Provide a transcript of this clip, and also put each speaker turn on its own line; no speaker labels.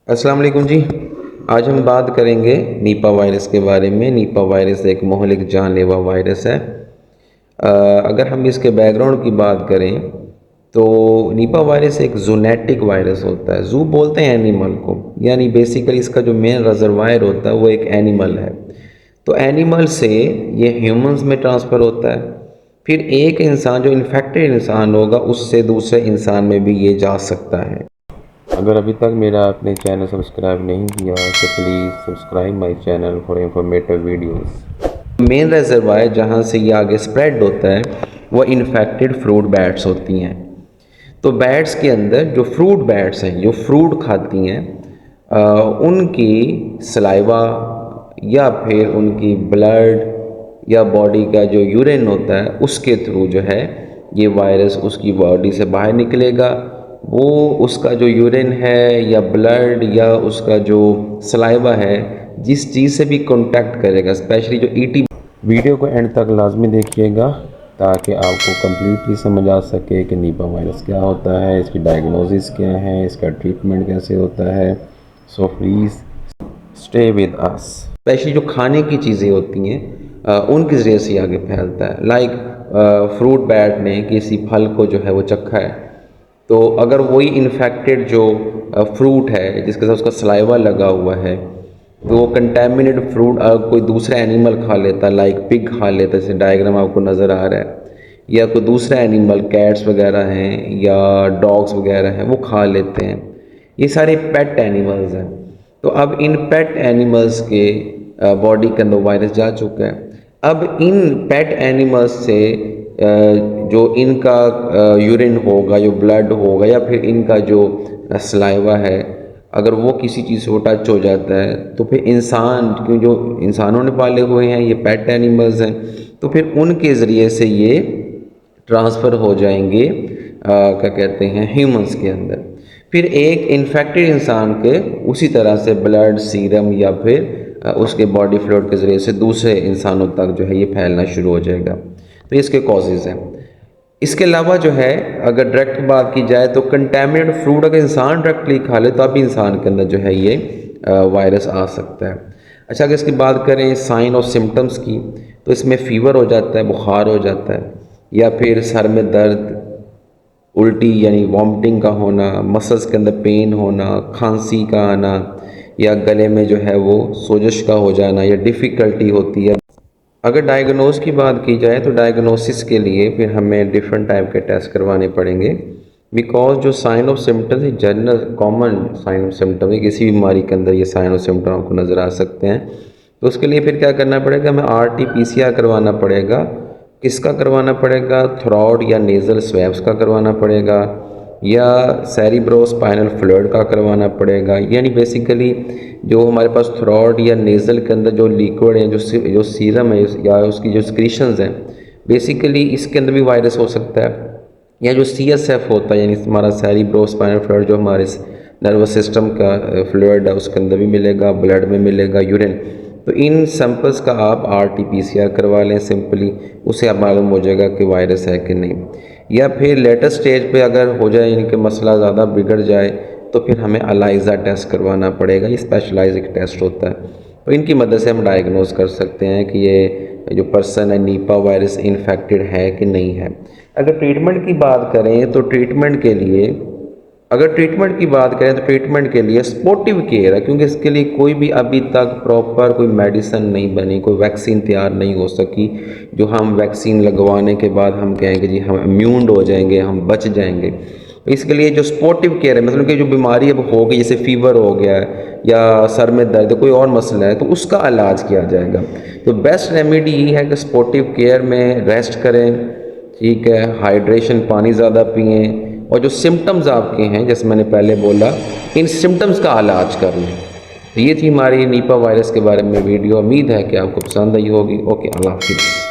अस्सलाम वालेकुम जी। आज हम बात करेंगे नीपा वायरस के बारे में। नीपा वायरस एक महलिक जानलेवा वायरस है। अगर हम इसके बैकग्राउंड की बात करें तो नीपा वायरस एक जूनेटिक वायरस होता है। जू बोलते हैं एनिमल को, यानी बेसिकली इसका जो मेन रिजर्वायर होता है वो एक एनिमल है। तो एनिमल से ये ह्यूमंस में ट्रांसफ़र होता है, फिर एक इंसान जो इन्फेक्टेड इंसान होगा उससे दूसरे इंसान में भी ये जा सकता है। अगर अभी तक मेरा आपने चैनल सब्सक्राइब नहीं किया तो please subscribe my channel for informative videos. Main reservoir जहाँ से ये आगे स्प्रेड होता है वो इन्फेक्टेड फ्रूट बैट्स होती हैं। तो बैट्स के अंदर जो फ्रूट बैट्स हैं जो फ्रूट खाती हैं, उनकी सलाइवा या फिर उनकी ब्लड या बॉडी का जो यूरिन होता है उसके थ्रू जो है ये वायरस उसकी बॉडी से बाहर निकलेगा। वो उसका जो यूरिन है या ब्लड या उसका जो सलाइवा है जिस चीज़ से भी कांटेक्ट करेगा, स्पेशली जो ईटी। वीडियो को एंड तक लाजमी देखिएगा ताकि आपको कम्प्लीटली समझ आ सके कि नीपा वायरस क्या होता है, इसकी डायग्नोसिस क्या है, इसका ट्रीटमेंट कैसे होता है। So please stay with us. Specially जो खाने की चीज़ें होती हैं उनके ज़रिए से आगे फैलता है। लाइक फ्रूट बैट ने किसी फल को जो है वो चखा है, तो अगर वही इन्फेक्टेड जो फ्रूट है जिसके साथ उसका सलाइवा लगा हुआ है, तो वो कंटेमिनेटेड फ्रूट कोई दूसरा एनिमल खा लेता है, लाइक पिग खा लेता है, जैसे डायग्राम आपको नज़र आ रहा है, या कोई दूसरा एनिमल कैट्स वगैरह हैं या डॉग्स वगैरह हैं वो खा लेते हैं। ये सारे पेट एनिमल्स हैं। तो अब इन पेट एनिमल्स के बॉडी के अंदर वायरस जा चुका है। अब इन पेट एनिमल्स से जो इनका यूरिन होगा, जो ब्लड होगा या फिर इनका जो सलाइवा है, अगर वो किसी चीज़ से वो टच हो जाता है तो फिर इंसान, क्यों जो इंसानों ने पाले हुए हैं ये पेट एनिमल्स हैं, तो फिर उनके ज़रिए से ये ट्रांसफ़र हो जाएंगे क्या कहते हैं ह्यूमंस के अंदर। फिर एक इन्फेक्टेड इंसान के उसी तरह से ब्लड, सीरम या फिर उसके बॉडी फ्लूइड के ज़रिए से दूसरे इंसानों तक जो है ये फैलना शुरू हो जाएगा। तो इसके कॉजेज़ हैं। इसके अलावा जो है अगर डायरेक्ट बात की जाए तो कंटेमिनेटेड फ्रूट अगर इंसान डायरेक्टली खा ले तो अभी इंसान के अंदर जो है ये वायरस आ सकता है। अच्छा, अगर इसकी बात करें साइन और सिम्टम्स की, तो इसमें फ़ीवर हो जाता है, बुखार हो जाता है, या फिर सर में दर्द, उल्टी यानी वॉमिटिंग का होना, मसल्स के अंदर पेन होना, खांसी का आना, या गले में जो है वो सोजश का हो जाना या डिफ़िकल्टी होती है। अगर डायग्नोस की बात की जाए तो डायग्नोसिस के लिए फिर हमें डिफरेंट टाइप के टेस्ट करवाने पड़ेंगे, बिकॉज जो sign of symptoms general common sign of symptom है, किसी बीमारी के अंदर ये साइन ऑफ सिम्टम आपको नज़र आ सकते हैं। तो उसके लिए फिर क्या करना पड़ेगा, हमें RT-PCR करवाना पड़ेगा। किसका करवाना पड़ेगा, थ्रोट या नेज़ल स्वैब्स का करवाना पड़ेगा, या सेरिब्रोस्पाइनल फ्लूइड का करवाना पड़ेगा। यानी बेसिकली जो हमारे पास थ्रोट या नेज़ल के अंदर जो लिक्विड है, जो सीरम है या उसकी जो स्क्रीशंस हैं, बेसिकली इसके अंदर भी वायरस हो सकता है। या जो CSF होता है यानी हमारा सेरिब्रोस्पाइनल फ्लूइड जो हमारे नर्वस सिस्टम का फ्लूइड है उसके अंदर भी मिलेगा, ब्लड में मिलेगा, यूरिन। तो इन सैंपल्स का आप RT-PCR करवा लें सिंपली, उससे आप मालूम हो जाएगा कि वायरस है कि नहीं। या फिर लेटेस्ट स्टेज पे अगर हो जाए यानी कि मसला ज़्यादा बिगड़ जाए तो फिर हमें अलाइजा टेस्ट करवाना पड़ेगा। ये स्पेशलाइज एक टेस्ट होता है, तो इनकी मदद से हम डायग्नोज कर सकते हैं कि ये जो पर्सन है नीपा वायरस इन्फेक्टेड है कि नहीं है। अगर ट्रीटमेंट की बात करें तो ट्रीटमेंट के लिए ट्रीटमेंट के लिए सपोर्टिव केयर है, क्योंकि इसके लिए कोई भी अभी तक प्रॉपर कोई मेडिसिन नहीं बनी, कोई वैक्सीन तैयार नहीं हो सकी जो हम वैक्सीन लगवाने के बाद हम कहेंगे जी हम इम्यून हो जाएंगे, हम बच जाएंगे। तो इसके लिए जो सपोर्टिव केयर है, मतलब कि जो बीमारी अब हो गई, जैसे फीवर हो गया है या सर में दर्द कोई और मसला है, तो उसका इलाज किया जाएगा। तो बेस्ट रेमेडी ये है कि सपोर्टिव केयर में रेस्ट करें, ठीक है, हाइड्रेशन, पानी ज़्यादा पिएँ, और जो सिम्टम्स आपके हैं जैसे मैंने पहले बोला इन सिम्टम्स का इलाज कर लें। तो ये थी हमारी नीपा वायरस के बारे में वीडियो। उम्मीद है कि आपको पसंद आई होगी। ओके, अल्लाह हाफिज़।